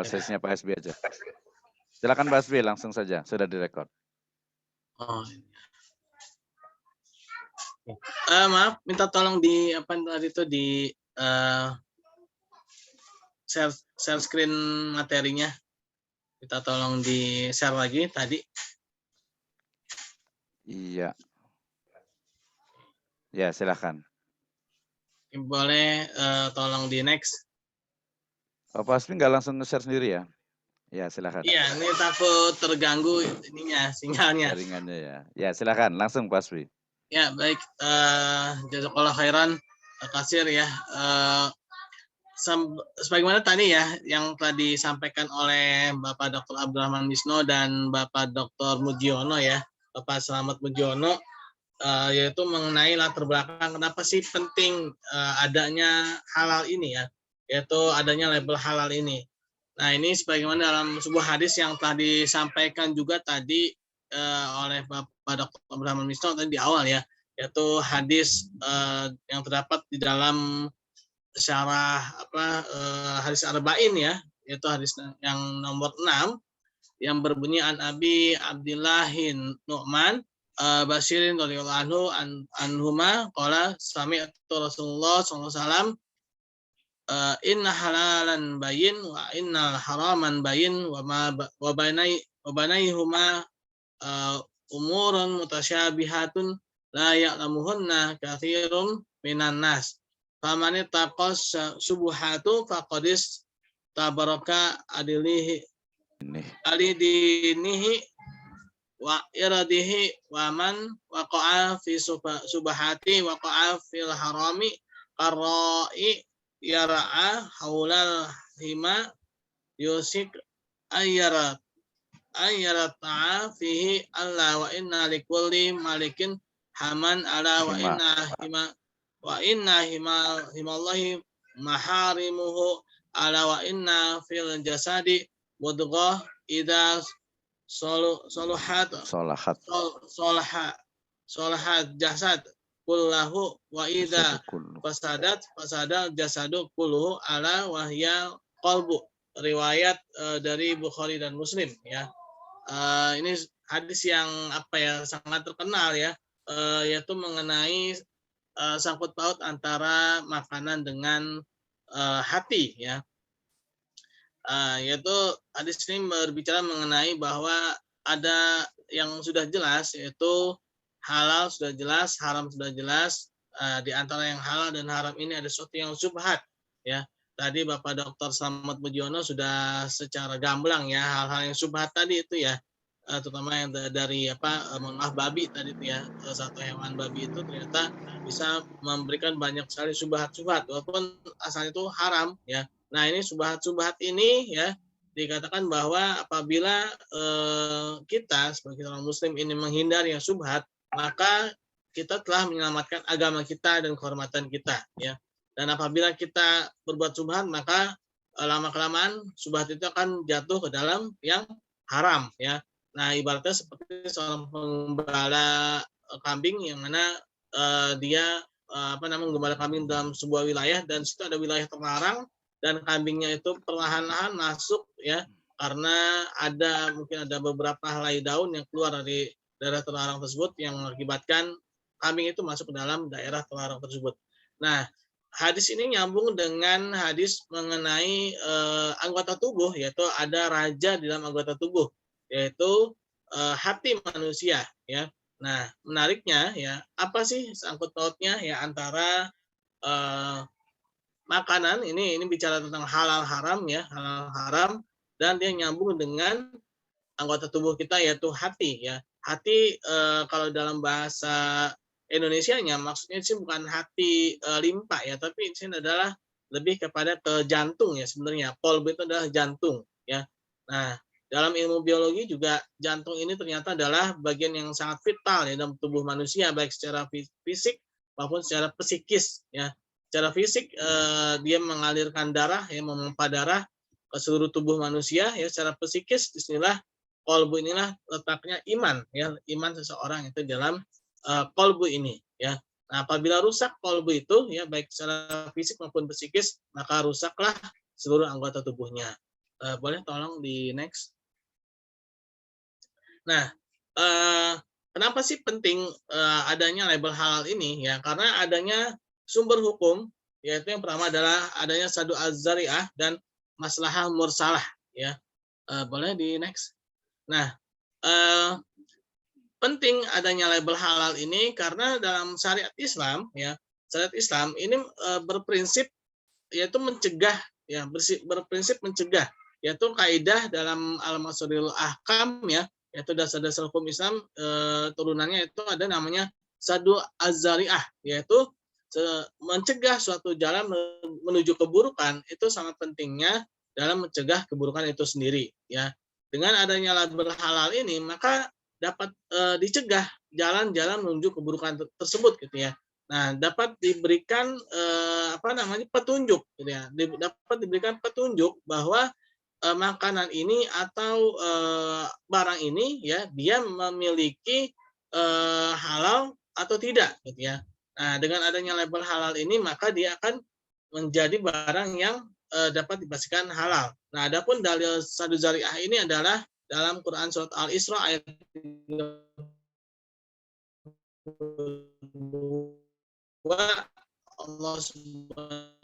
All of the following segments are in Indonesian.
sesinya Pak SB aja. Silakan Pak SB, langsung saja, sudah direkod. Oh. Maaf, minta tolong di apa tadi itu di share screen materinya. Minta tolong di share lagi tadi. Iya. Ya, silakan. Boleh tolong di next. Pak Asmi nggak langsung nge-share sendiri ya? Ya, silakan. Iya, ini takut terganggu ininya, sinyalnya. Jaringannya ya. Ya, silakan. Langsung Pak Asmi. Ya, baik. Jazakallah khairan, Kasir ya. Sebagaimana tadi ya, yang tadi disampaikan oleh Bapak Dr. Abdurrahman Wisno dan Bapak Dr. Mujiono ya, Bapak Selamat Mujiono, yaitu mengenai latar belakang kenapa sih penting adanya halal ini ya, yaitu adanya label halal ini. Nah ini sebagaimana dalam sebuah hadis yang telah disampaikan juga tadi oleh Bapak Dr. Abdurrahman Wisno tadi di awal ya, yaitu hadis yang terdapat di dalam syarah hadis arba'in ya, yaitu hadis yang nomor 6 yang berbunyi an Abi Abdillahin Nu'man Bashirin radhiyallahu anhuma qala sami'tu Rasulullah sallallahu alaihi wasallam inna halalan bayin wa innal haraman bayin wa bainahuma umurun mutasyabihatun la ya'lamuhunna katsirun minan nas faman taqas subuhatu faqadis tabaraka alidinihi wa iradihi wa man waqa'a fi subahati waqa'a fil harami qarra'i yara'a haulal hima yusik ayyara ta'a fihi alla wa inna likulli malikin haman ala wa inna himallahi maharimuhu ala wa inna fil jasadi mudghah idza solahat jasad kullahu wa idza fasadat jasadu kulluhu ala wahya qalbu. Riwayat dari Bukhari dan Muslim ya. Ini hadis yang sangat terkenal ya, yaitu mengenai sangkut paut antara makanan dengan hati ya. Yaitu hadis ini berbicara mengenai bahwa ada yang sudah jelas, yaitu halal sudah jelas, haram sudah jelas. Di antara yang halal dan haram ini ada sesuatu yang syubhat ya. Tadi Bapak Dr. Selamat Mujiono sudah secara gamblang ya, hal-hal yang syubhat tadi itu ya, terutama yang dari babi tadi itu ya, satu hewan babi itu ternyata bisa memberikan banyak sekali syubhat-syubhat walaupun asalnya itu haram ya. Nah ini syubhat-syubhat ini ya dikatakan bahwa apabila kita sebagai orang muslim ini menghindari yang syubhat, maka kita telah menyelamatkan agama kita dan kehormatan kita ya. Dan apabila kita berbuat syubhat, maka lama-kelamaan syubhat itu akan jatuh ke dalam yang haram ya. Nah ibaratnya seperti seorang penggembala kambing yang mana dia menggembala kambing dalam sebuah wilayah dan situ ada wilayah terlarang dan kambingnya itu perlahan-lahan masuk ya karena mungkin ada beberapa helai daun yang keluar dari daerah terlarang tersebut yang mengakibatkan kambing itu masuk ke dalam daerah terlarang tersebut. Nah hadis ini nyambung dengan hadis mengenai anggota tubuh, yaitu ada raja di dalam anggota tubuh, yaitu hati manusia ya. Nah menariknya ya, apa sih sangkut pautnya ya antara makanan ini bicara tentang halal haram ya, halal haram, dan dia nyambung dengan anggota tubuh kita yaitu hati ya. Hati kalau dalam bahasa Indonesianya maksudnya sih bukan hati limpa ya, tapi di sini adalah lebih kepada ke jantung ya sebenarnya. Kolbu itu adalah jantung ya. Nah, dalam ilmu biologi juga jantung ini ternyata adalah bagian yang sangat vital ya dalam tubuh manusia baik secara fisik maupun secara psikis ya. Secara fisik dia mengalirkan darah ya, memompa darah ke seluruh tubuh manusia ya. Secara psikis disinilah kolbu inilah letaknya iman ya, iman seseorang itu dalam kolbu ini ya. Nah, apabila rusak kolbu itu ya baik secara fisik maupun psikis, maka rusaklah seluruh anggota tubuhnya. Boleh tolong di next. Nah, kenapa sih penting adanya label halal ini? Ya, karena adanya sumber hukum, yaitu yang pertama adalah adanya sadu az-zari'ah dan maslahah mursalah. Ya, boleh di next. Nah, eh, penting adanya label halal ini karena dalam syariat Islam, ya, syariat Islam ini berprinsip yaitu mencegah, ya, berprinsip mencegah, yaitu kaidah dalam Al-Masadirul Ahkam, ya, yaitu dasar-dasar hukum Islam, turunannya itu ada namanya sadu az-zari'ah, yaitu mencegah suatu jalan menuju keburukan. Itu sangat pentingnya dalam mencegah keburukan itu sendiri, ya. Dengan adanya label halal ini maka dapat dicegah jalan-jalan menuju keburukan tersebut, gitu ya. Nah, dapat diberikan petunjuk, gitu ya. Dapat diberikan petunjuk bahwa makanan ini atau barang ini, ya, dia memiliki halal atau tidak, gitu ya. Nah, dengan adanya label halal ini maka dia akan menjadi barang yang dapat dipastikan halal. Nah, adapun dalil sadu zariah ini adalah dalam Quran surat Al-Isra ayat 32, Allah Subhanahu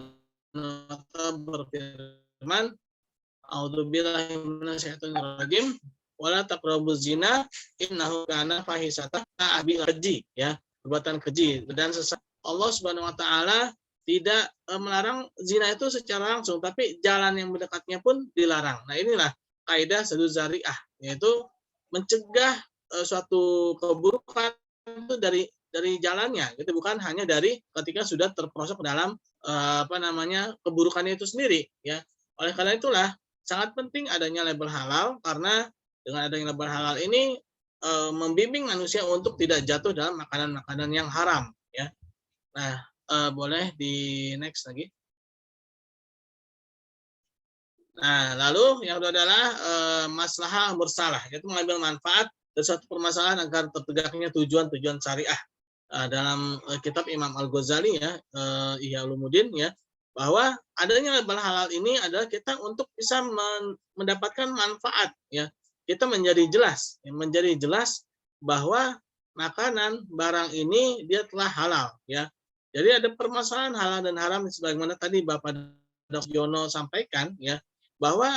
wa taala berfirman, "A'udzubillahi minasyaitonir rajim, wala taqrabuz zina innahu kana fahisatan keji, ya, perbuatan keji dan Allah Subhanahu wa taala tidak melarang zina itu secara langsung, tapi jalan yang mendekatnya pun dilarang. Nah, inilah kaidah sadu zariah, yaitu mencegah suatu keburukan itu dari jalannya, gitu, bukan hanya dari ketika sudah terperosok dalam keburukannya itu sendiri, ya. Oleh karena itulah sangat penting adanya label halal, karena dengan adanya label halal ini membimbing manusia untuk tidak jatuh dalam makanan-makanan yang haram, ya. Nah, boleh di next lagi. Nah, lalu yang kedua adalah maslahah mursalah, yaitu mengambil manfaat dari suatu permasalahan agar tertegaknya tujuan-tujuan syariah. Dalam kitab Imam Al-Ghazali, ya, Ihya Ulumuddin, ya, bahwa adanya label halal ini adalah kita untuk bisa mendapatkan manfaat, ya. Kita menjadi jelas bahwa makanan barang ini dia telah halal, ya. Jadi ada permasalahan halal dan haram sebagaimana tadi Bapak Dr. Yono sampaikan, ya, bahwa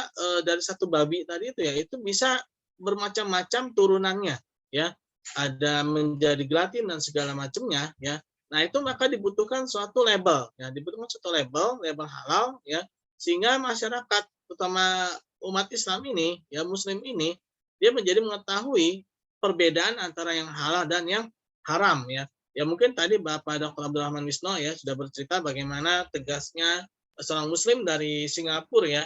dari satu babi tadi itu, ya, itu bisa bermacam-macam turunannya, ya. Ada menjadi gelatin dan segala macamnya, ya. Nah, itu maka dibutuhkan suatu label, ya, dibutuhkan suatu label halal, ya, sehingga masyarakat, terutama umat Islam ini, ya, Muslim ini, dia menjadi mengetahui perbedaan antara yang halal dan yang haram, ya. Ya, mungkin tadi Bapak Dr. Abdurrahman Wisno, ya, sudah bercerita bagaimana tegasnya seorang Muslim dari Singapura, ya.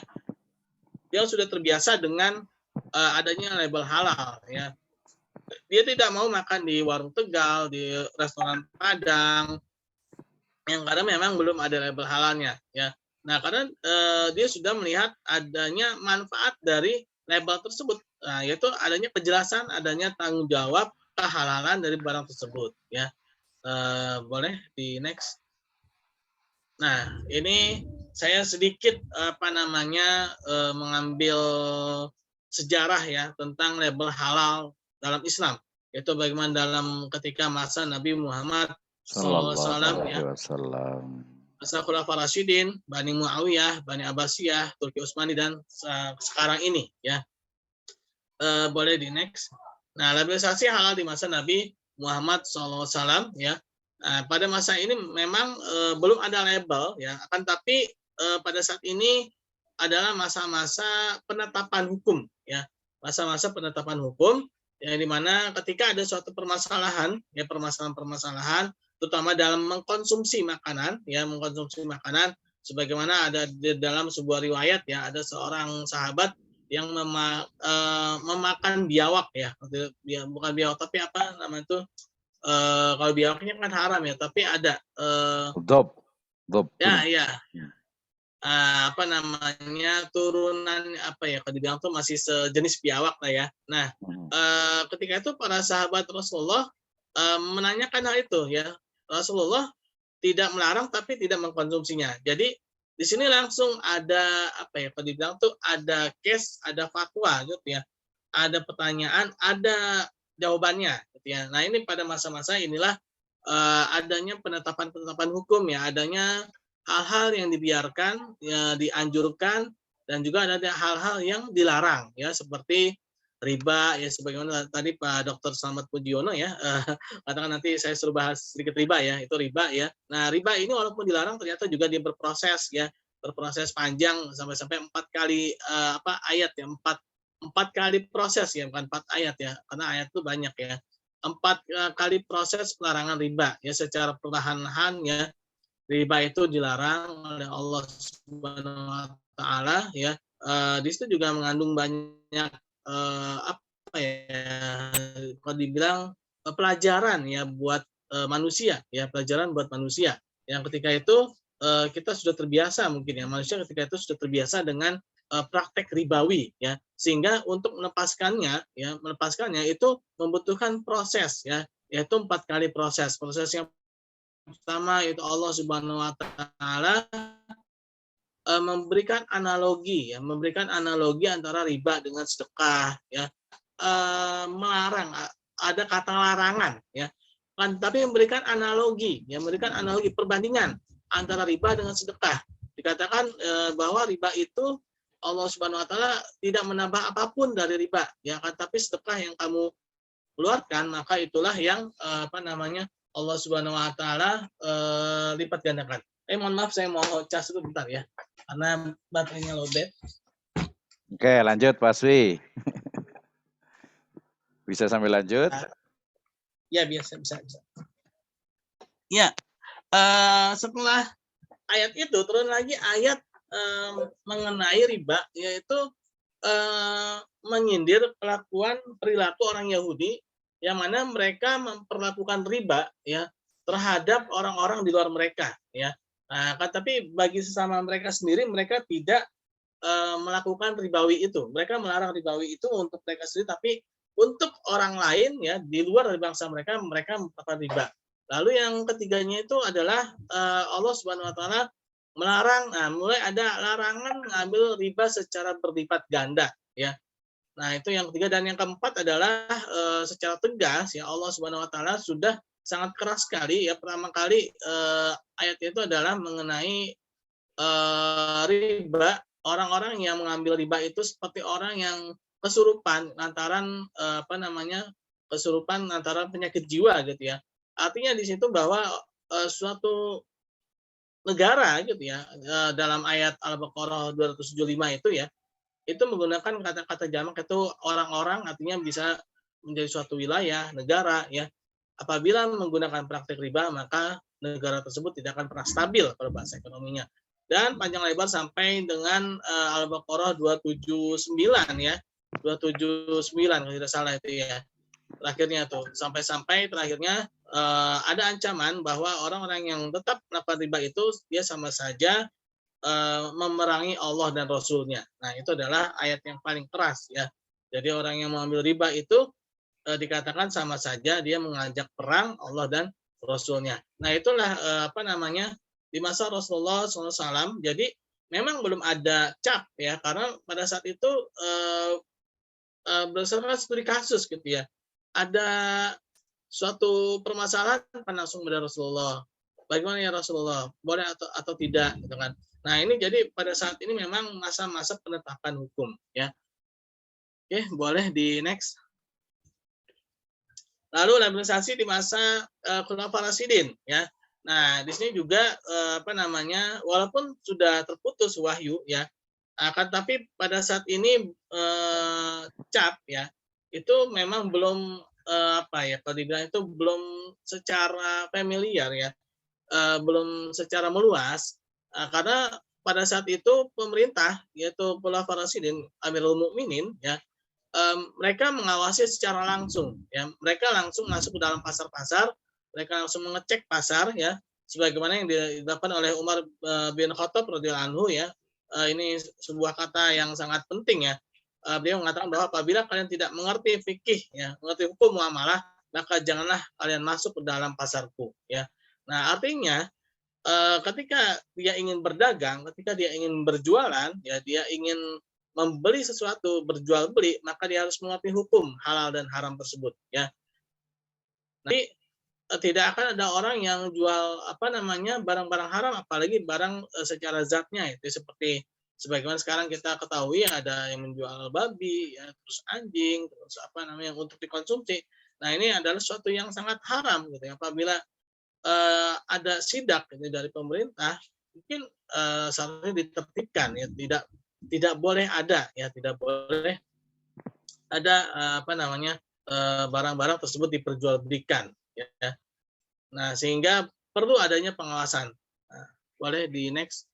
Dia sudah terbiasa dengan adanya label halal, ya. Dia tidak mau makan di warung Tegal, di restoran Padang, yang kadang memang belum ada label halalnya, ya. Nah, karena dia sudah melihat adanya manfaat dari label tersebut, nah, yaitu adanya kejelasan, adanya tanggung jawab kehalalan dari barang tersebut, ya. Boleh di next. Nah, ini saya sedikit mengambil sejarah, ya, tentang label halal dalam Islam, yaitu bagaimana dalam ketika masa Nabi Muhammad SAW, ya, masa Khulafaur Rasyidin, Bani Muawiyah, Bani Abbasiyah, Turki Utsmani, dan sekarang ini, ya. Boleh di next. Nah, labellisasi halal di masa Nabi Muhammad SAW, ya. Nah, pada masa ini memang belum ada label, ya, akan tapi pada saat ini adalah masa-masa penetapan hukum, ya, masa-masa penetapan hukum, yang dimana ketika ada suatu permasalahan, ya, permasalahan-permasalahan, terutama dalam mengkonsumsi makanan, ya, sebagaimana ada di dalam sebuah riwayat, ya, ada seorang sahabat yang memakan biawak, ya, bukan biawak tapi apa namanya itu, kalau biawaknya kan haram, ya, tapi ada Dob. ya turunan kalau dibilang tuh masih sejenis biawak lah, ya. Nah, ketika itu para sahabat Rasulullah menanyakan hal itu, ya. Rasulullah tidak melarang tapi tidak mengkonsumsinya. Jadi di sini langsung ada apa ya, kalau dibilang tuh ada case, ada fatwa gitu ya. Ada pertanyaan, ada jawabannya gitu ya. Nah, ini pada masa-masa inilah adanya penetapan-penetapan hukum ya, adanya hal-hal yang dibiarkan, ya dianjurkan dan juga ada hal-hal yang dilarang ya seperti riba ya sebagaimana tadi Pak Dr. Slamet Pujiono ya katakan nanti saya suruh bahas sedikit riba ya, itu riba ya. Nah, riba ini walaupun dilarang ternyata juga dia berproses ya, berproses panjang sampai 4 kali ayat ya, 4 4 kali proses ya, bukan 4 ayat ya, karena ayat itu banyak ya. 4 kali proses pelarangan riba ya secara perlahan-lahan ya. Riba itu dilarang oleh Allah Subhanahu wa taala ya. Di situ juga mengandung banyak apa ya, kalau dibilang pelajaran ya buat manusia ya, pelajaran buat manusia. Yang ketika itu kita sudah terbiasa mungkin ya, manusia ketika itu sudah terbiasa dengan praktek ribawi ya, sehingga untuk melepaskannya itu membutuhkan proses ya, yaitu 4 kali proses. Proses yang pertama itu Allah Subhanahu wa taala memberikan analogi antara riba dengan sedekah ya. Melarang, ada kata larangan ya. Kan tapi memberikan analogi perbandingan antara riba dengan sedekah. Dikatakan bahwa riba itu Allah Subhanahu wa taala tidak menambah apapun dari riba ya kan, tapi sedekah yang kamu keluarkan maka itulah yang Allah Subhanahu wa taala lipat gandakan. Mohon maaf saya mau cas dulu bentar ya. Karena baterainya lowbat. Oke, lanjut Pak Aswi. Bisa sambil lanjut? Ya, bisa. Ya, setelah ayat itu turun lagi ayat mengenai riba, yaitu menyindir perilaku orang Yahudi yang mana mereka memperlakukan riba ya terhadap orang-orang di luar mereka ya. Nah, tapi bagi sesama mereka sendiri mereka tidak melakukan ribawi itu. Mereka melarang ribawi itu untuk mereka sendiri, tapi untuk orang lain ya di luar dari bangsa mereka melakukan riba. Lalu yang ketiganya itu adalah Allah Subhanahu wa taala melarang, mulai ada larangan mengambil riba secara berlipat ganda ya. Nah, itu yang ketiga, dan yang keempat adalah secara tegas ya Allah Subhanahu wa taala sudah sangat keras sekali ya. Pertama kali ayat itu adalah mengenai riba. Orang-orang yang mengambil riba itu seperti orang yang kesurupan lantaran kesurupan lantaran penyakit jiwa gitu ya. Artinya di situ bahwa suatu negara gitu ya, dalam ayat Al-Baqarah 275 itu ya, itu menggunakan kata-kata jamak itu orang-orang, artinya bisa menjadi suatu wilayah, negara ya. Apabila menggunakan praktik riba, maka negara tersebut tidak akan pernah stabil pada bahasa ekonominya. Dan panjang lebar sampai dengan Al-Baqarah 279 ya. 279 kalau tidak salah itu ya. Terakhirnya tuh sampai terakhirnya ada ancaman bahwa orang-orang yang tetap melakukan riba itu dia sama saja memerangi Allah dan Rasul-Nya. Nah, itu adalah ayat yang paling keras ya. Jadi orang yang mengambil riba itu dikatakan sama saja dia mengajak perang Allah dan Rasul-Nya. Nah, itulah di masa Rasulullah SAW. Jadi memang belum ada cap ya, karena pada saat itu berdasarkan studi kasus gitu ya. Ada suatu permasalahan langsung kepada Rasulullah. Bagaimana ya Rasulullah? Boleh atau tidak gitu kan. Nah, ini jadi pada saat ini memang masa-masa penetapan hukum ya. Oke, boleh di next. Lalu liberalisasi di masa Khulafaur Rasyidin ya. Nah, di sini juga walaupun sudah terputus wahyu ya, akan tapi pada saat ini cap ya itu memang belum kalau dibilang itu belum secara familiar ya, belum secara meluas karena pada saat itu pemerintah yaitu Khulafaur Rasyidin Amirul Mukminin ya, mereka mengawasi secara langsung ya, mereka langsung masuk ke dalam pasar-pasar, mereka langsung mengecek pasar ya, sebagaimana yang dilakukan oleh Umar bin Khattab radhiyallahu anhu ya. Ini sebuah kata yang sangat penting ya. Beliau mengatakan bahwa apabila kalian tidak mengerti fikih ya, mengerti hukum muamalah, maka janganlah kalian masuk ke dalam pasarku ya. Nah, artinya ketika dia ingin berdagang, ketika dia ingin berjualan, ya dia ingin membeli sesuatu, berjual beli, maka dia harus mengerti hukum halal dan haram tersebut, ya. Nanti tidak akan ada orang yang jual barang-barang haram, apalagi barang secara zatnya itu seperti sebagaimana sekarang kita ketahui ada yang menjual babi, ya, terus anjing, terus untuk dikonsumsi. Nah ini adalah sesuatu yang sangat haram gitu ya. Apabila ada sidak gitu dari pemerintah, mungkin seharusnya ditertibkan ya, tidak boleh ada ya, tidak boleh ada barang-barang tersebut diperjualbelikan ya. Nah, sehingga perlu adanya pengawasan. Nah, boleh di next.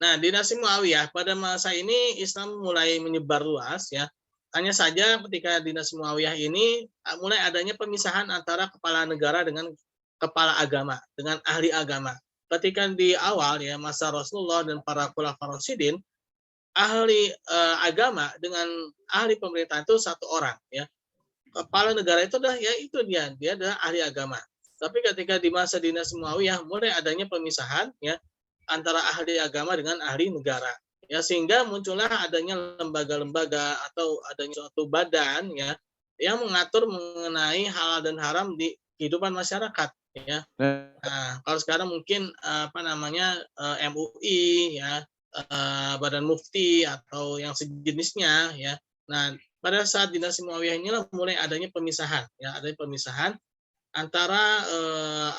Nah, dinasti Muawiyah pada masa ini Islam mulai menyebar luas ya. Hanya saja ketika dinasti Muawiyah ini mulai adanya pemisahan antara kepala negara dengan kepala agama, dengan ahli agama. Ketika di awal ya masa Rasulullah dan para khulafaur rasyidin, ahli agama dengan ahli pemerintah itu satu orang ya. Kepala negara itu dia adalah ahli agama. Tapi ketika di masa dinasti Muawiyah mulai adanya pemisahan ya antara ahli agama dengan ahli negara. Ya sehingga muncullah adanya lembaga-lembaga atau adanya suatu badan ya yang mengatur mengenai halal dan haram di kehidupan masyarakat ya. Nah, kalau sekarang mungkin MUI ya, Badan Mufti atau yang sejenisnya ya. Nah, pada saat dinasti Muawiyah inilah mulai adanya pemisahan ya, adanya pemisahan antara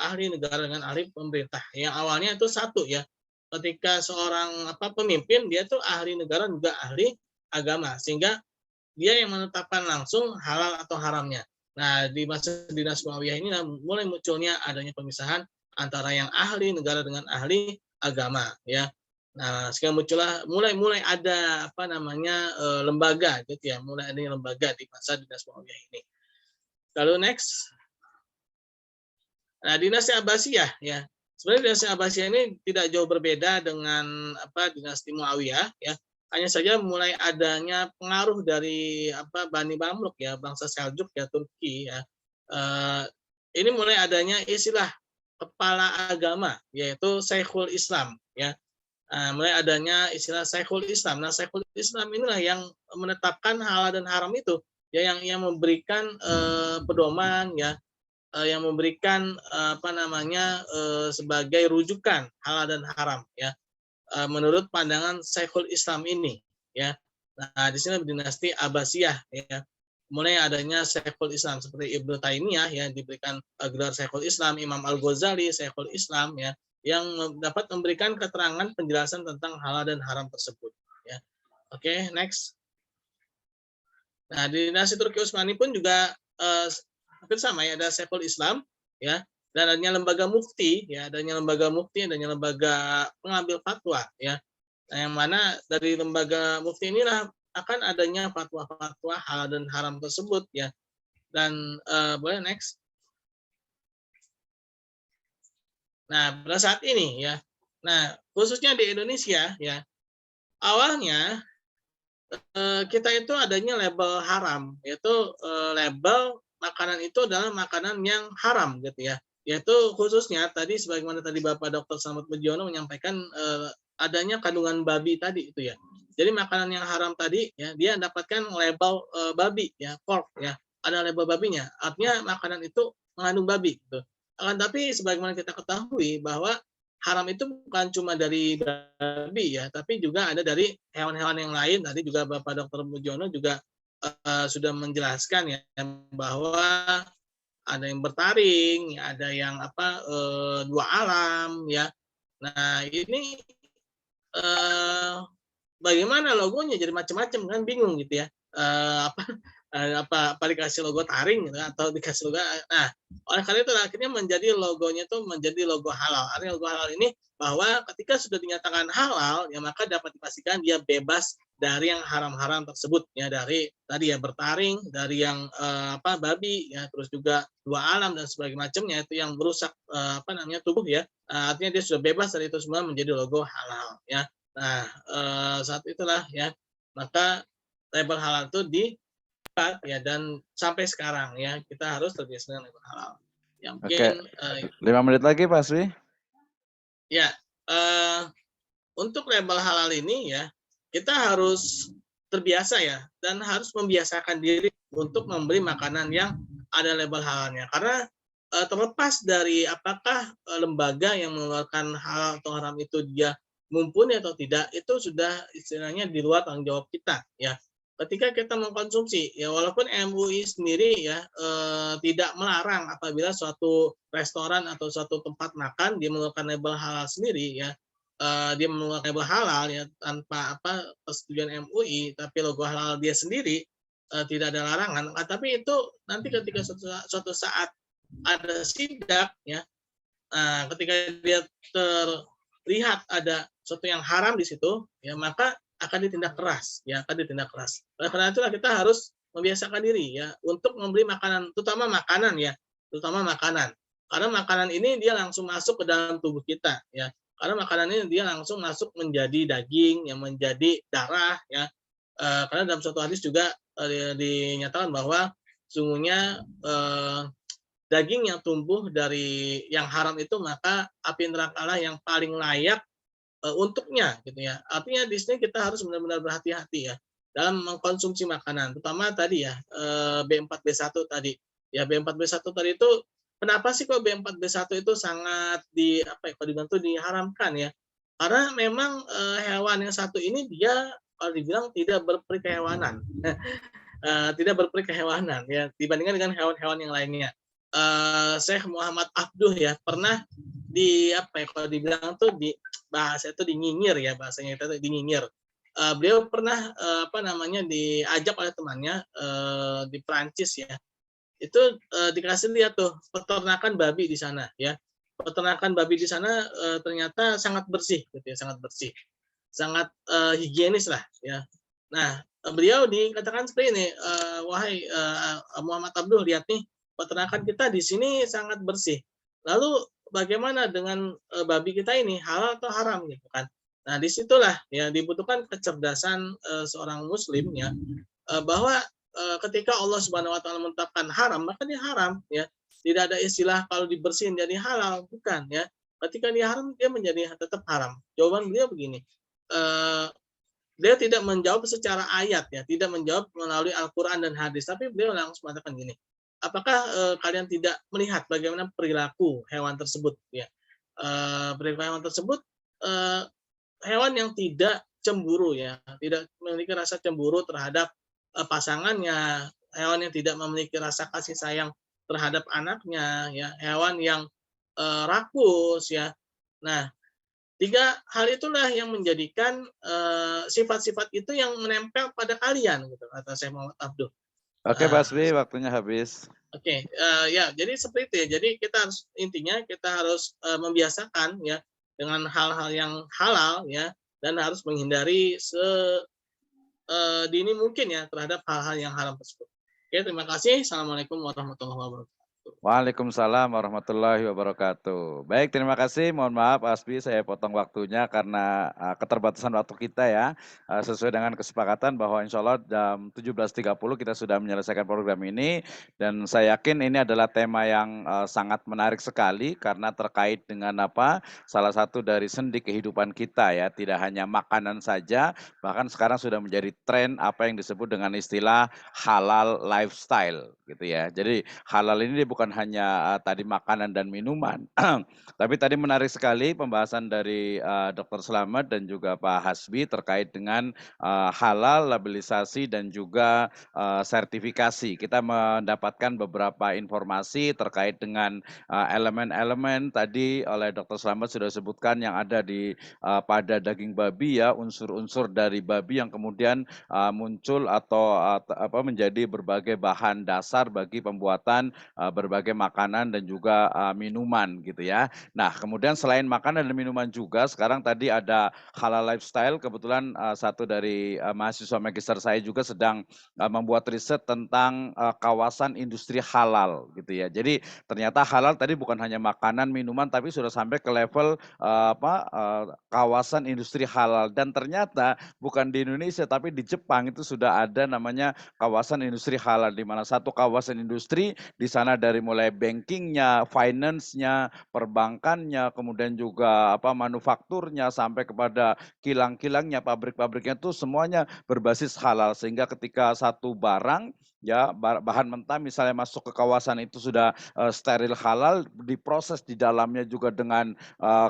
ahli negara dengan ahli pemerintah. Yang awalnya itu satu ya. Ketika seorang pemimpin dia tuh ahli negara juga ahli agama sehingga dia yang menetapkan langsung halal atau haramnya. Nah, di masa dinasti Muawiyah ini mulai munculnya adanya pemisahan antara yang ahli negara dengan ahli agama ya. Nah, sehingga muncullah mulai ada lembaga gitu ya, mulai adanya lembaga di masa dinasti Muawiyah ini. Lalu next. Nah, dinasti Abbasiyah ya. Sebenarnya dinasti Abbasiyah ini tidak jauh berbeda dengan dinasti Muawiyah ya. Hanya saja mulai adanya pengaruh dari Bani Mamluk ya, bangsa Seljuk ya, Turki ya. Ini mulai adanya istilah kepala agama yaitu Syekhul Islam ya. Mulai adanya istilah Syekhul Islam. Nah, Syekhul Islam inilah yang menetapkan halal dan haram itu ya, yang memberikan pedoman ya, yang memberikan sebagai rujukan halal dan haram ya, menurut pandangan Syekhul Islam ini ya. Nah, di sini dinasti Abbasiyah ya. Mulai adanya Syekhul Islam seperti Ibnu Taimiyah ya diberikan gelar Syekhul Islam, Imam Al-Ghazali Syekhul Islam ya, yang dapat memberikan keterangan penjelasan tentang halal dan haram tersebut ya. Oke, next. Nah, di dinasti Turki Utsmani pun juga hampir sama ya, ada Syekhul Islam ya, dan adanya lembaga mufti ya, adanya lembaga pengambil fatwa ya. Nah, yang mana dari lembaga mufti inilah akan adanya fatwa-fatwa halal dan haram tersebut ya. Dan boleh next. Nah, pada saat ini ya. Nah, khususnya di Indonesia ya. Awalnya kita itu adanya label haram, yaitu label makanan itu adalah makanan yang haram gitu ya. Yaitu khususnya tadi sebagaimana tadi Bapak Dr. Slamet Mujiono menyampaikan adanya kandungan babi tadi itu ya. Jadi makanan yang haram tadi ya dia mendapatkan label babi ya, pork ya. Ada label babinya. Artinya makanan itu mengandung babi gitu. Akan tapi sebagaimana kita ketahui bahwa haram itu bukan cuma dari babi ya, tapi juga ada dari hewan-hewan yang lain. Tadi juga Bapak Dr. Mujiono juga sudah menjelaskan ya bahwa ada yang bertaring, ada yang dua alam ya. Nah, ini bagaimana logonya jadi macam-macam kan bingung gitu ya. Apa dikasih logo taring gitu atau dikasih logo. Nah, oleh karena itu akhirnya menjadi logonya itu menjadi logo halal. Artinya logo halal ini bahwa ketika sudah dinyatakan halal ya maka dapat dipastikan dia bebas dari yang haram-haram tersebut ya, dari tadi ya bertaring, dari yang babi ya, terus juga dua alam dan sebagainya macamnya itu yang merusak tubuh ya. Artinya dia sudah bebas dari itu semua menjadi logo halal ya. Nah, saat itulah ya maka label halal itu ya, dan sampai sekarang ya kita harus terbiasa dengan label halal. Ya, mungkin 5 menit lagi Pak Aswi. Ya, untuk label halal ini ya, kita harus terbiasa ya, dan harus membiasakan diri untuk membeli makanan yang ada label halalnya. Karena terlepas dari apakah lembaga yang mengeluarkan halal atau haram itu dia mumpuni atau tidak, itu sudah istilahnya di luar tanggung jawab kita ya. Ketika kita mengkonsumsi, ya walaupun MUI sendiri ya tidak melarang apabila suatu restoran atau suatu tempat makan dia mengeluarkan label halal sendiri ya, dia mengeluarkan label halal ya tanpa persetujuan MUI, tapi logo halal dia sendiri, tidak ada larangan. Tapi itu nanti ketika suatu saat ada sidak ya, ketika dia terlihat ada sesuatu yang haram di situ, ya maka akan ditindak keras, ya akan ditindak keras. Oleh karena itulah kita harus membiasakan diri ya untuk membeli makanan, terutama makanan ya, terutama makanan. Karena makanan ini dia langsung masuk ke dalam tubuh kita ya. Karena makanan ini dia langsung masuk menjadi daging, yang menjadi darah ya. Karena dalam suatu hadis juga dinyatakan bahwa sungguhnya daging yang tumbuh dari yang haram itu maka api neraka lah yang paling layak untuknya gitu ya. Artinya di sini kita harus benar-benar berhati-hati ya dalam mengkonsumsi makanan, terutama tadi ya B4B1 tadi. Ya B4B1 tadi itu kenapa sih kok B4B1 itu sangat kalau dibilang tuh diharamkan ya? Karena memang hewan yang satu ini dia kalau dibilang tidak berperi kehewanan. Tidak berperi kehewanan ya dibandingkan dengan hewan-hewan yang lainnya. Syekh Muhammad Abduh ya pernah kalau dibilang tuh di bahasa itu dinyinyir ya, bahasanya itu dinyinyir. Beliau pernah diajak oleh temannya di Prancis ya. Itu dikasih lihat tuh peternakan babi di sana ya. Peternakan babi di sana ternyata sangat bersih gitu ya, sangat bersih. Sangat higienis lah ya. Nah, beliau dikatakan seperti ini, wahai Muhammad Abdul, lihat nih peternakan kita di sini sangat bersih. Lalu bagaimana dengan babi kita ini, halal atau haram gitu kan? Nah, disitulah ya dibutuhkan kecerdasan seorang muslim ya, bahwa ketika Allah Subhanahu wa taala menetapkan haram, maka dia haram ya. Tidak ada istilah kalau dibersihin jadi halal, bukan ya. Ketika dia haram, dia menjadi tetap haram. Jawaban beliau begini, dia tidak menjawab secara ayat ya, tidak menjawab melalui Al-Qur'an dan hadis, tapi beliau langsung mengatakan gini, apakah kalian tidak melihat bagaimana perilaku hewan tersebut ya? Perilaku hewan tersebut hewan yang tidak cemburu ya, tidak memiliki rasa cemburu terhadap pasangannya, hewan yang tidak memiliki rasa kasih sayang terhadap anaknya ya, hewan yang rakus ya. Nah, 3 hal itulah yang menjadikan sifat-sifat itu yang menempel pada kalian gitu, kata Syekh Muhammad Abduh. Oke, Pak Hasbi, waktunya habis. Oke, ya jadi seperti itu ya. Jadi intinya kita harus membiasakan ya dengan hal-hal yang halal ya, dan harus menghindari dini mungkin ya terhadap hal-hal yang haram tersebut. Oke, terima kasih. Assalamualaikum warahmatullahi wabarakatuh. Waalaikumsalam warahmatullahi wabarakatuh. Baik, terima kasih. Mohon maaf Asbi, saya potong waktunya karena keterbatasan waktu kita ya. Sesuai dengan kesepakatan bahwa insya Allah jam 17.30 kita sudah menyelesaikan program ini. Dan saya yakin ini adalah tema yang sangat menarik sekali karena terkait dengan salah satu dari sendi kehidupan kita ya. Tidak hanya makanan saja, bahkan sekarang sudah menjadi tren apa yang disebut dengan istilah halal lifestyle gitu ya. Jadi halal ini bukan hanya tadi makanan dan minuman, tapi tadi menarik sekali pembahasan dari Dr. Slamet dan juga Pak Hasbi terkait dengan halal, labelisasi dan juga sertifikasi. Kita mendapatkan beberapa informasi terkait dengan elemen-elemen tadi oleh Dr. Slamet sudah sebutkan yang ada di pada daging babi ya, unsur-unsur dari babi yang kemudian muncul atau menjadi berbagai bahan dasar bagi pembuatan berbagai makanan dan juga minuman gitu ya. Nah, kemudian selain makanan dan minuman juga sekarang tadi ada halal lifestyle. Kebetulan satu dari mahasiswa magister saya juga sedang membuat riset tentang kawasan industri halal gitu ya. Jadi ternyata halal tadi bukan hanya makanan, minuman tapi sudah sampai ke level kawasan industri halal, dan ternyata bukan di Indonesia tapi di Jepang itu sudah ada namanya kawasan industri halal, di mana satu kawasan industri di sana ada dari mulai bankingnya, finance-nya, perbankannya, kemudian juga manufakturnya sampai kepada kilang-kilangnya, pabrik-pabriknya itu semuanya berbasis halal sehingga ketika satu barang ya bahan mentah misalnya masuk ke kawasan itu sudah steril halal, diproses di dalamnya juga dengan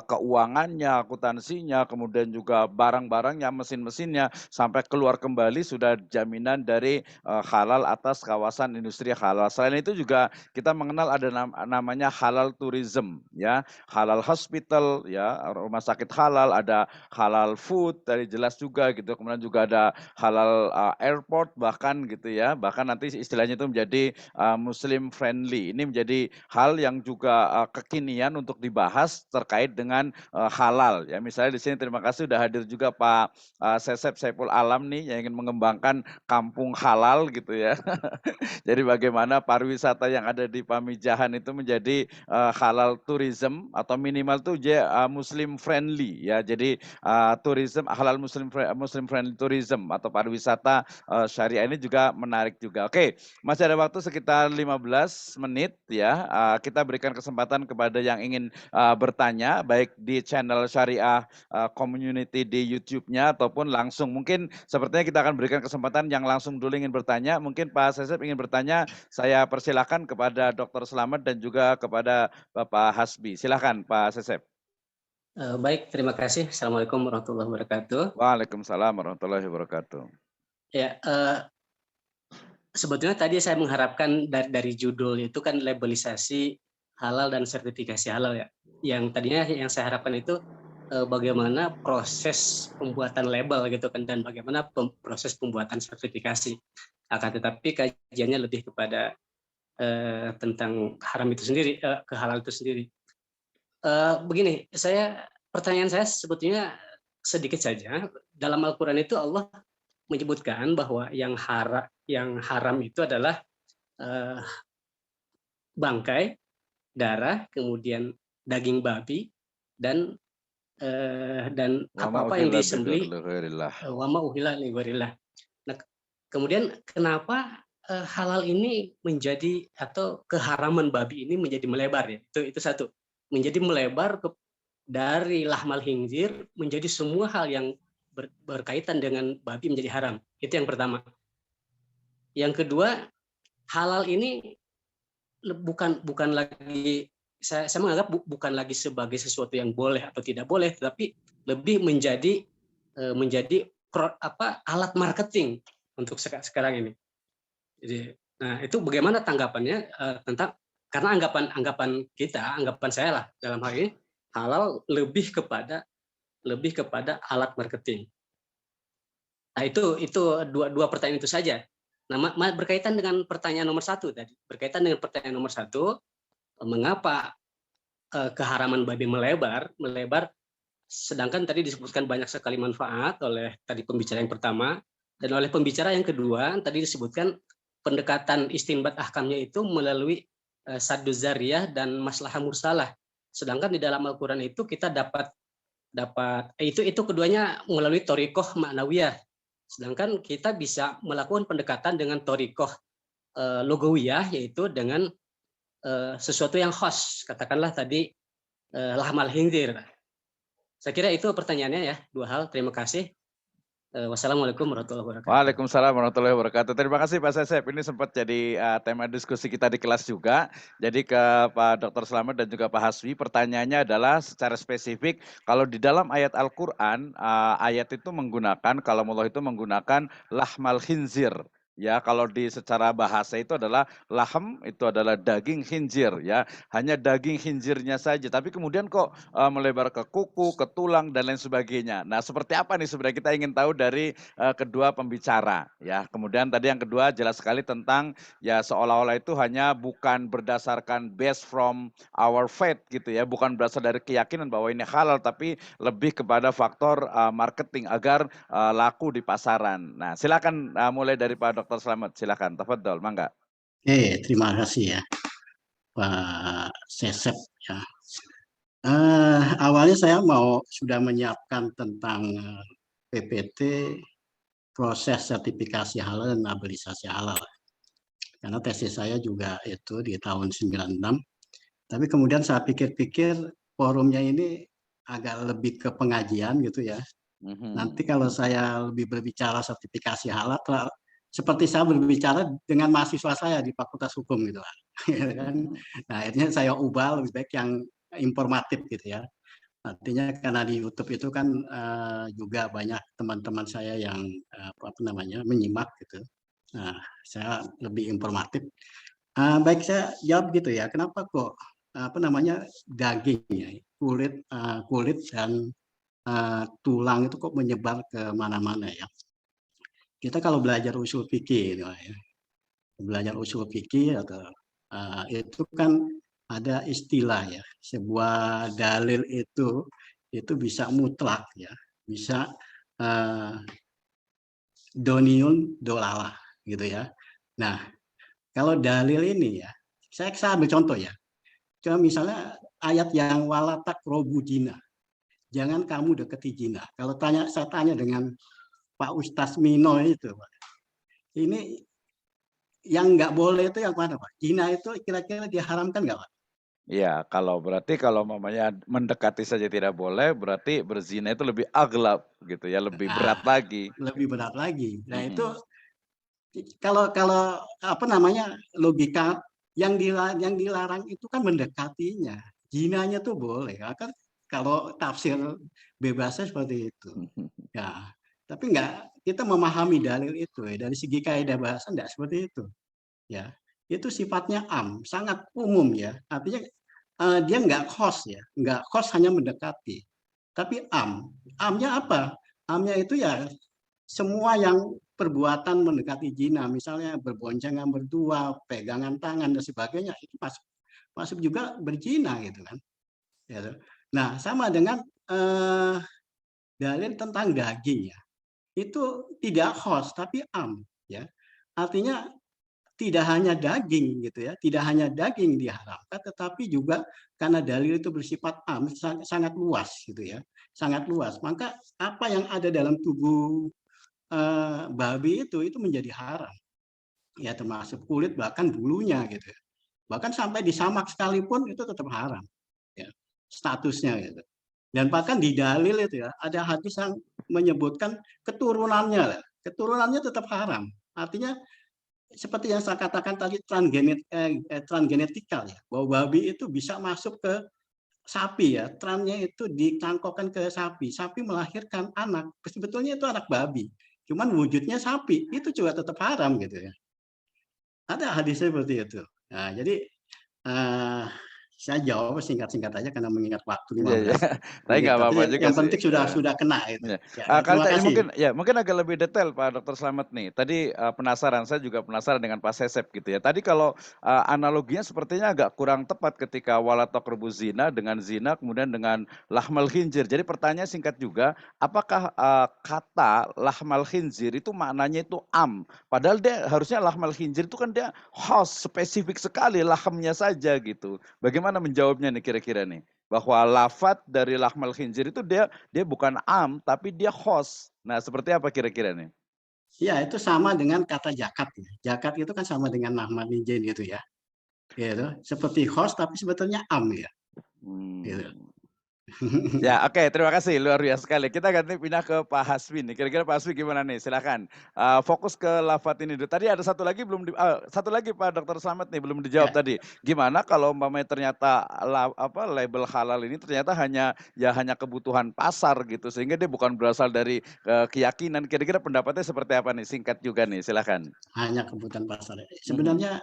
keuangannya, akuntansinya, kemudian juga barang-barangnya, mesin-mesinnya sampai keluar kembali sudah jaminan dari halal atas kawasan industri halal. Selain itu juga kita mengenal ada namanya halal tourism ya, halal hospital ya, rumah sakit halal, ada halal food tadi jelas juga gitu. Kemudian juga ada halal airport bahkan gitu ya. Bahkan nanti istilahnya itu menjadi Muslim friendly. Ini menjadi hal yang juga kekinian untuk dibahas terkait dengan halal ya. Misalnya di sini terima kasih sudah hadir juga Pak Sesep Saiful Alam nih yang ingin mengembangkan kampung halal gitu ya. Jadi bagaimana pariwisata yang ada di Pamijahan itu menjadi halal tourism atau minimal tuh Muslim friendly ya. Jadi tourism halal Muslim friendly tourism atau pariwisata syariah ini juga menarik juga. Oke, masih ada waktu sekitar 15 menit ya. Kita berikan kesempatan kepada yang ingin bertanya baik di channel Syariah Community di YouTube-nya ataupun langsung. Mungkin sepertinya kita akan berikan kesempatan yang langsung dulu ingin bertanya. Mungkin Pak Sesep ingin bertanya, saya persilahkan kepada Dr. Slamet dan juga kepada Bapak Hasbi. Silakan Pak Sesep. Baik, terima kasih. Assalamualaikum warahmatullahi wabarakatuh. Waalaikumsalam warahmatullahi wabarakatuh. Ya, sebetulnya tadi saya mengharapkan dari judul itu kan labelisasi halal dan sertifikasi halal ya. Yang tadinya yang saya harapkan itu bagaimana proses pembuatan label gitu kan dan bagaimana proses pembuatan sertifikasi. Akan tetapi kajiannya lebih kepada tentang haram itu sendiri, ke halal itu sendiri. Begini, pertanyaan saya sebetulnya sedikit saja. Dalam Al-Quran itu Allah menyebutkan bahwa yang haram itu adalah bangkai, darah, kemudian daging babi dan apa-apa yang disembelih wama uhilla li ghairillah. Nah, kemudian kenapa halal ini menjadi atau keharaman babi ini menjadi melebar ya? Itu satu. Menjadi melebar dari lahmal khinzir menjadi semua hal yang berkaitan dengan babi menjadi haram. Itu yang pertama. Yang kedua, halal ini bukan lagi saya menganggap bukan lagi sebagai sesuatu yang boleh atau tidak boleh, tetapi lebih menjadi alat marketing untuk sekarang ini. Jadi, nah itu bagaimana tanggapannya tentang karena anggapan saya lah dalam hal ini halal lebih kepada alat marketing. Nah itu dua pertanyaan itu saja. Nah berkaitan dengan pertanyaan nomor satu tadi, mengapa keharaman babi melebar, sedangkan tadi disebutkan banyak sekali manfaat oleh tadi pembicara yang pertama dan oleh pembicara yang kedua tadi disebutkan pendekatan istinbat ahkamnya itu melalui sadduz zariyah dan maslahah mursalah. Sedangkan di dalam Al-Qur'an itu kita dapat itu keduanya melalui thoriqoh ma'nawiyah. Sedangkan kita bisa melakukan pendekatan dengan thoriqoh lugawiyah yaitu dengan sesuatu yang khas, katakanlah tadi lahmal khinzir. Saya kira itu pertanyaannya ya, dua hal. Terima kasih. Wassalamualaikum warahmatullahi wabarakatuh. Waalaikumsalam warahmatullahi wabarakatuh. Terima kasih Pak Sesep. Ini sempat jadi tema diskusi kita di kelas juga. Jadi ke Pak Dr. Slamet dan juga Pak Hasbi, pertanyaannya adalah secara spesifik, kalau di dalam ayat Al-Quran, ayat itu menggunakan, kalau Allah itu menggunakan lahmal khinzir. Ya, kalau di secara bahasa itu adalah lahem, itu adalah daging khinzir ya, hanya daging khinzirnya saja. Tapi kemudian kok melebar ke kuku, ke tulang dan lain sebagainya. Nah, seperti apa nih sebenarnya kita ingin tahu dari kedua pembicara ya. Kemudian tadi yang kedua jelas sekali tentang ya seolah-olah itu hanya bukan berdasarkan based from our faith gitu ya, bukan berasal dari keyakinan bahwa ini halal, tapi lebih kepada faktor marketing agar laku di pasaran. Nah, silakan mulai dari Pak Dr. Slamet, silakan. Tafadhol, mangga. Terima kasih ya Pak Sesep ya. Awalnya saya sudah menyiapkan tentang PPT proses sertifikasi halal dan labelisasi halal. karena tesis saya juga itu di tahun 96. Tapi kemudian saya pikir-pikir forumnya ini agak lebih ke pengajian gitu ya. Nanti kalau saya lebih berbicara sertifikasi halal, seperti saya berbicara dengan mahasiswa saya di Fakultas Hukum gitu lah. Nah, akhirnya saya ubah lebih baik yang informatif gitu ya. Artinya karena di YouTube itu kan juga banyak teman-teman saya yang apa namanya menyimak gitu. Nah, saya lebih informatif. Baik, saya jawab gitu ya. Kenapa kok apa namanya daging ya, kulit dan tulang itu kok menyebar ke mana-mana ya? Kita kalau belajar usul fikih, gitu ya, belajar usul fikih atau itu kan ada istilah ya, sebuah dalil itu bisa mutlak ya, bisa doniun dolalah gitu ya. Nah, kalau dalil ini ya, saya ambil contoh ya. Coba misalnya ayat yang walatak robu jina, jangan kamu deketi jina. Kalau saya tanya dengan Pak Ustaz Mino itu, Pak, ini yang nggak boleh itu yang mana, Pak? Jina itu kira-kira diharamkan nggak, Pak? Iya, kalau mamanya mendekati saja tidak boleh, berarti berzina itu lebih aglab gitu ya, lebih berat Nah, lagi. lebih berat lagi. Nah itu kalau apa namanya logika yang dilarang itu kan mendekatinya, jinanya tuh boleh, kan kalau tafsir bebasnya seperti itu. Ya, tapi nggak kita memahami dalil itu ya, dari segi kaidah bahasa nggak seperti itu. Ya, itu sifatnya sangat umum ya. Artinya dia nggak khos ya, nggak khos hanya mendekati. Tapi amnya apa? Amnya itu ya semua yang perbuatan mendekati zina, misalnya berboncengan berdua, pegangan tangan dan sebagainya, itu masuk juga berzina gitu kan. Ya. Nah, sama dengan dalil tentang daging ya. Itu tidak khos tapi ya. Artinya tidak hanya daging gitu ya, tidak hanya daging diharamkan, tetapi juga karena dalil itu bersifat sangat luas gitu ya, sangat luas. Maka apa yang ada dalam tubuh babi itu menjadi haram, ya termasuk kulit bahkan bulunya gitu, bahkan sampai disamak sekalipun itu tetap haram, ya statusnya gitu. Dan bahkan di dalil itu ya ada hadis yang menyebutkan keturunannya tetap haram. Artinya seperti yang saya katakan tadi transgenetikal ya, bahwa babi itu bisa masuk ke sapi ya, trannya itu dicangkokkan ke sapi, sapi melahirkan anak, sebetulnya itu anak babi, cuman wujudnya sapi, itu juga tetap haram gitu ya. Ada hadisnya seperti itu. Nah, jadi saya jawab singkat-singkat aja karena mengingat waktu 15 Tapi menit. nggak Tapi apa-apa juga yang sih. penting sudah kena itu. Ya. Ya, Kali terima tadi kasih. mungkin agak lebih detail Pak Dr. Slamet nih. Tadi penasaran, saya juga penasaran dengan Pak Sesep gitu ya. Tadi kalau analoginya sepertinya agak kurang tepat ketika wala taqrabu zina dengan zina kemudian dengan lahmal khinzir. Jadi pertanyaan singkat juga, apakah kata lahmal khinzir itu maknanya itu padahal dia harusnya lahmal khinzir itu kan dia khas spesifik sekali lahmnya saja gitu. Bagaimana menjawabnya nih kira-kira nih? Bahwa lafat dari lahmal khinzir itu dia bukan tapi dia khos. Nah, seperti apa kira-kira nih? Ya, itu sama dengan kata jakat. Jakat itu kan sama dengan nahmat nijin gitu ya. Gitu. Seperti host tapi sebetulnya ya. Gitu. Ya, oke, terima kasih, luar biasa sekali. Kita ganti pindah ke Pak Hasbi nih. Kira-kira Pak Hasbi gimana nih? Silakan. Fokus ke lafat ini dulu. Tadi ada satu lagi satu lagi Pak Dr. Slamet nih belum dijawab Ya. tadi. Gimana kalau umpamanya ternyata label halal ini ternyata hanya kebutuhan pasar gitu sehingga dia bukan berasal dari keyakinan. Kira-kira pendapatnya seperti apa nih? Singkat juga nih, silakan. Hanya kebutuhan pasar. Sebenarnya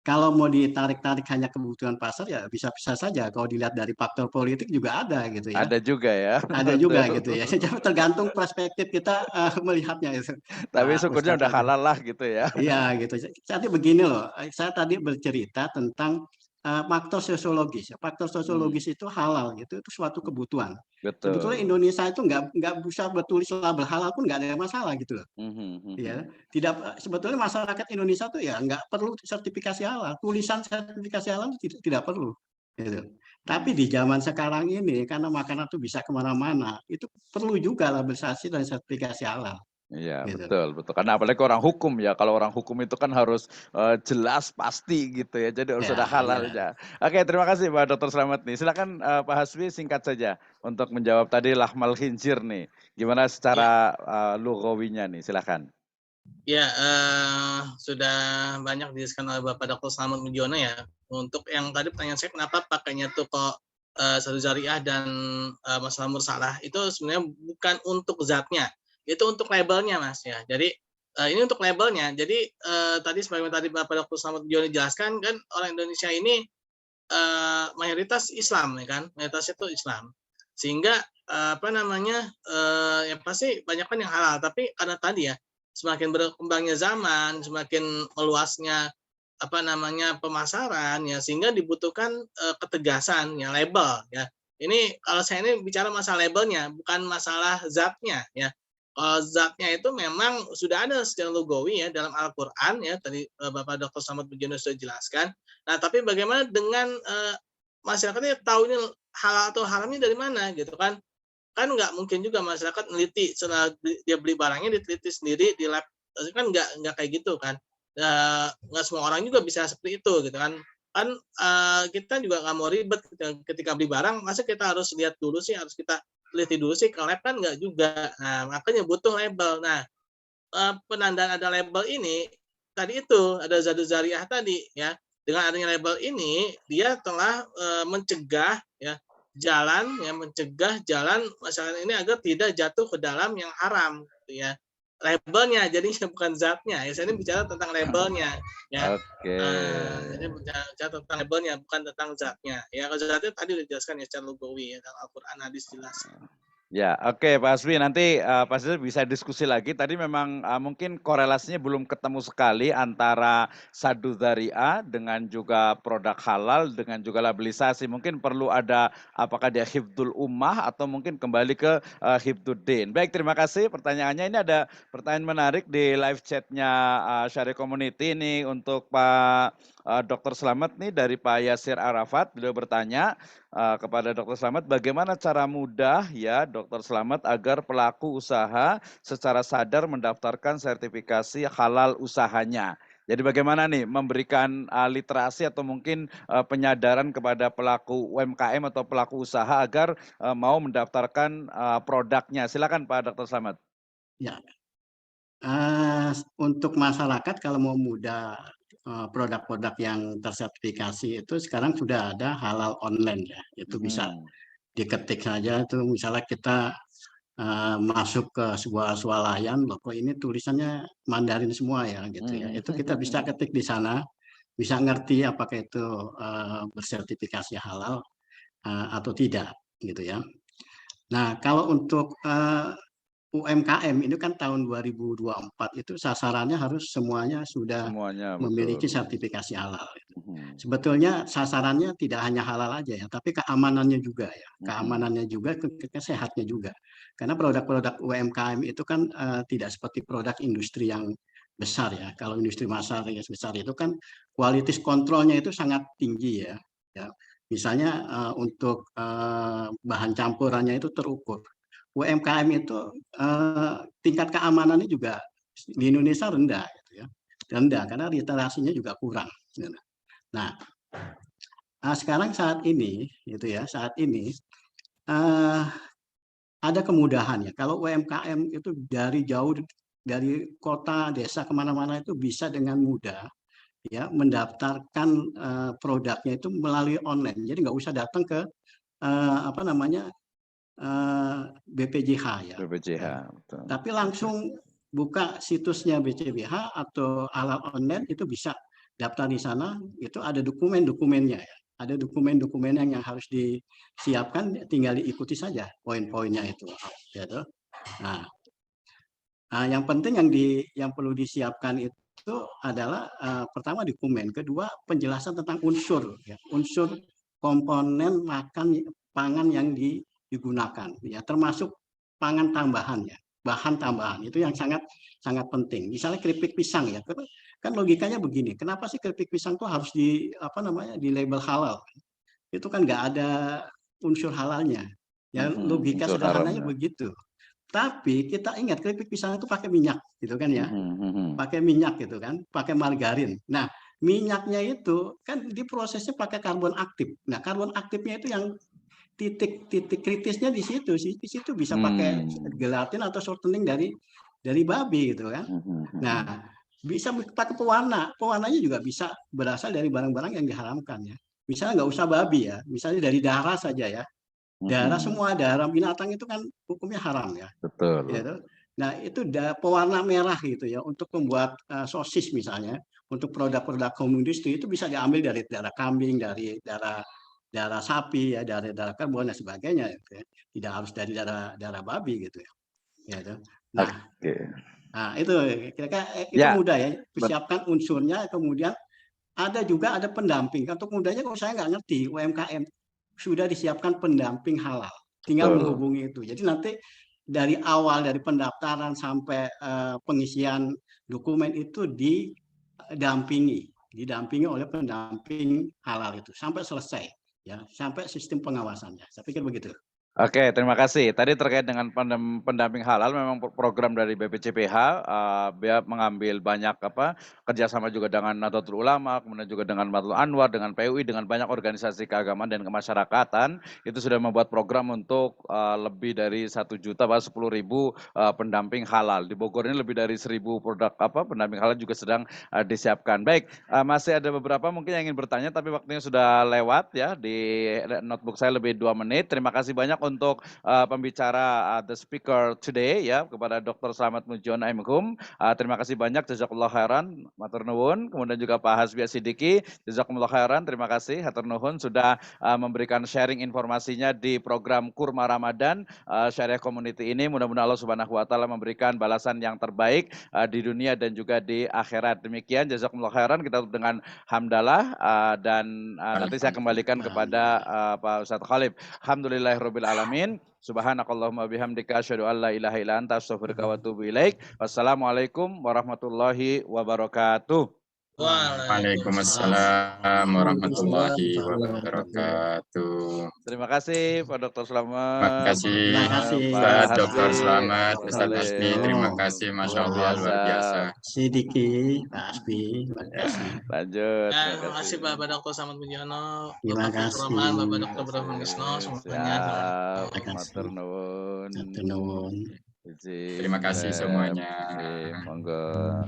kalau mau ditarik-tarik hanya kebutuhan pasar ya bisa saja. Kalau dilihat dari faktor politik juga ada gitu ya. Ada juga ya. Ada juga gitu ya. Tergantung perspektif kita melihatnya itu. Tapi syukurnya udah halal lah gitu ya. Iya gitu. Jadi begini loh. Saya tadi bercerita tentang faktor sosiologis. Faktor sosiologis itu halal gitu. Itu suatu kebutuhan. Betul. Sebetulnya Indonesia itu nggak bisa bertulis label halal pun nggak ada masalah gitu loh. Ya, sebetulnya masyarakat Indonesia tuh ya nggak perlu sertifikasi halal, tulisan sertifikasi halal tidak perlu. Gitu. Tapi di zaman sekarang ini karena makanan tuh bisa kemana-mana, itu perlu juga labelisasi dan sertifikasi halal. Iya, gitu. betul betul. Karena apalagi orang hukum ya, kalau orang hukum itu kan harus, jelas, pasti gitu ya, jadi harus ada Ya, ya. halalnya. Oke, terima kasih Pak Dokter Slamet nih. Silakan, Pak Hasbi singkat saja untuk menjawab tadi lahmal khinzir nih, gimana Ya, secara, lughawinya nih, silakan. ya sudah banyak dijelaskan oleh Bapak Dr. Slamet Mujiono ya. Untuk yang tadi pertanyaan saya kenapa pakainya tuh kok satu zariah dan masalah mursalah itu sebenarnya bukan untuk zatnya, itu untuk labelnya Mas ya. Jadi ini untuk labelnya. Jadi tadi sebagaimana tadi Bapak Dr. Slamet Mujiono jelaskan kan orang Indonesia ini mayoritas Islam ya kan, mayoritas itu Islam. Sehingga apa namanya ya pasti banyak kan yang halal, tapi karena tadi ya semakin berkembangnya zaman, semakin meluasnya apa namanya pemasaran ya sehingga dibutuhkan ketegasan ya label ya. Ini kalau saya ini bicara masalah labelnya bukan masalah zatnya ya. Kalau zatnya itu memang sudah ada secara lugawi ya dalam Al-Qur'an ya tadi Bapak Dr. Slamet Mujiono sudah jelaskan. Nah, tapi bagaimana dengan masyarakatnya tahu ini halal atau haramnya dari mana gitu kan? Kan nggak mungkin juga masyarakat neliti setelah dia beli barangnya diteliti sendiri di lab, kan nggak kayak gitu kan. Nggak semua orang juga bisa seperti itu gitu kan. Kan kita juga nggak mau ribet ketika beli barang, masa kita harus lihat dulu sih, harus kita teliti dulu sih ke lab kan nggak juga. Nah, makanya butuh label. Nah, penandaan ada label ini tadi itu ada zadu zariah tadi ya. Dengan adanya label ini dia telah mencegah ya mencegah jalan masyarakat ini agar tidak jatuh ke dalam yang haram gitu ya. Labelnya jadinya bukan zatnya. Ya, saya ini bicara tentang labelnya ya. Oke. Ini bicara tentang labelnya bukan tentang zatnya. Ya kalau zatnya tadi sudah dijelaskan ya secara lugawi ya dalam Al-Qur'an hadis jelas. Ya, oke Pak Hasbi, nanti Pak Hasbi bisa diskusi lagi. Tadi memang mungkin korelasinya belum ketemu sekali antara sadu dzari'ah dengan juga produk halal dengan juga labelisasi. Mungkin perlu ada apakah dia hifdzul ummah atau mungkin kembali ke hifdzuddin. Baik, terima kasih pertanyaannya. Ini ada pertanyaan menarik di live chatnya Syariah Community ini untuk Pak Dr. Slamet nih dari Pak Yasir Arafat. Beliau bertanya, kepada Dr. Slamet, bagaimana cara mudah ya Dr. Slamet agar pelaku usaha secara sadar mendaftarkan sertifikasi halal usahanya. Jadi bagaimana nih memberikan literasi atau mungkin penyadaran kepada pelaku UMKM atau pelaku usaha agar mau mendaftarkan produknya. Silakan Pak Dr. Slamet. Ya, untuk masyarakat kalau mau mudah produk-produk yang tersertifikasi itu sekarang sudah ada halal online ya, itu bisa diketik saja itu misalnya kita masuk ke sebuah swalayan, loh kok ini tulisannya Mandarin semua ya gitu ya, itu kita bisa ketik di sana, bisa ngerti apakah itu bersertifikasi halal atau tidak gitu ya. Nah kalau untuk UMKM ini kan tahun 2024 itu sasarannya harus semuanya sudah Semuanya memiliki betul. sertifikasi halal. Sebetulnya sasarannya tidak hanya halal aja ya, tapi keamanannya juga ya, keamanannya juga, kesehatnya juga. Karena produk-produk UMKM itu kan tidak seperti produk industri yang besar ya. Kalau industri massal yang besar itu kan kualitas kontrolnya itu sangat tinggi ya. Ya. Misalnya untuk bahan campurannya itu terukur. UMKM itu tingkat keamanannya juga di Indonesia rendah, gitu ya. Rendah karena literasinya juga kurang. Nah, sekarang saat ini, gitu ya, saat ini ada kemudahan ya. Kalau UMKM itu dari jauh dari kota, desa kemana-mana itu bisa dengan mudah ya mendaftarkan produknya itu melalui online. Jadi nggak usah datang ke apa namanya BPJH ya. BPJH. Ya. Betul. Tapi langsung buka situsnya BCBH atau halal online itu bisa daftar di sana, itu ada dokumen-dokumennya ya. Ada dokumen-dokumen yang harus disiapkan, tinggal diikuti saja poin-poinnya itu. Gitu. Nah, yang penting yang perlu disiapkan itu adalah pertama dokumen, kedua penjelasan tentang unsur, ya. Unsur komponen pangan yang digunakan, ya, termasuk pangan tambahannya, bahan tambahan itu yang sangat sangat penting. Misalnya keripik pisang ya, kan logikanya begini, kenapa sih keripik pisang itu harus di label halal? Itu kan nggak ada unsur halalnya. Ya logika Unsur sederhananya haramnya. begitu. Tapi kita ingat keripik pisang itu pakai minyak gitu kan ya. Pakai minyak gitu kan, pakai margarin. Nah, minyaknya itu kan diprosesnya pakai karbon aktif. Nah, karbon aktifnya itu yang titik kritisnya di situ. Di situ bisa pakai gelatin atau shortening dari babi gitu kan. Nah, bisa pakai pewarna. Pewarnanya juga bisa berasal dari barang-barang yang diharamkan ya. Misalnya nggak usah babi ya, misalnya dari darah saja ya. Darah, semua darah binatang itu kan hukumnya haram ya. Betul. Gitu. Nah, itu pewarna merah gitu ya untuk membuat sosis misalnya, untuk produk-produk home industry itu bisa diambil dari darah kambing, dari darah sapi ya, dari darah kerbau dan sebagainya gitu ya. Tidak harus dari darah babi gitu ya. Gitu. Nah, itu kira-kira itu mudah ya, persiapkan unsurnya, kemudian ada pendamping. Untuk mudahnya kalau saya nggak ngerti UMKM sudah disiapkan pendamping halal, tinggal menghubungi itu. Jadi nanti dari awal dari pendaftaran sampai pengisian dokumen itu didampingi oleh pendamping halal itu sampai selesai ya, sampai sistem pengawasannya. Saya pikir begitu. Oke, terima kasih. Tadi terkait dengan pendamping halal, memang program dari BPCPH dia mengambil banyak kerjasama juga dengan Nahdlatul Ulama, kemudian juga dengan Madul Anwar, dengan PUI, dengan banyak organisasi keagamaan dan kemasyarakatan. Itu sudah membuat program untuk lebih dari 1 juta, bahkan 10.000 pendamping halal. Di Bogor ini lebih dari 1.000 produk pendamping halal juga sedang disiapkan. Baik, masih ada beberapa mungkin yang ingin bertanya, tapi waktunya sudah lewat ya. Di notebook saya lebih 2 menit. Terima kasih banyak untuk pembicara the speaker today ya, kepada Dr. Slamet Mujiono M.Hum. Terima kasih banyak, jazakumullah khairan, matur nuwun. Kemudian juga Pak Hasbi Siddiqi, jazakumullah khairan, terima kasih, hatur nuhun sudah memberikan sharing informasinya di program Kurma Ramadan Syariah Community ini. Mudah-mudahan Allah Subhanahu wa taala memberikan balasan yang terbaik di dunia dan juga di akhirat. Demikian, jazakumullah khairan, kita tutup dengan hamdalah dan nanti saya kembalikan kepada Pak Ustadz Khalif. Alhamdulillahirabbil alamin. Subhanakallahumma bihamdika asyhadu an la ilaha illa anta astaghfiruka wa atubu ilaik. Wassalamualaikum warahmatullahi wabarakatuh. Waalaikumsalam warahmatullahi wabarakatuh. Terima kasih Pak Dr. Slamet. Terima kasih Pak Dr. Slamet, Ustadz Hasbi. Terima kasih, Masya Allah, luar biasa. Sidiki, Pak Hasbi, luar biasa. Lanjut. Terima kasih Pak Dr. Slamet Mujiono, Terima kasih. Bapak Dr. Brahman Wisno, semuanya. Matur nuwun. Matur nuwun. Terima kasih semuanya. Monggo.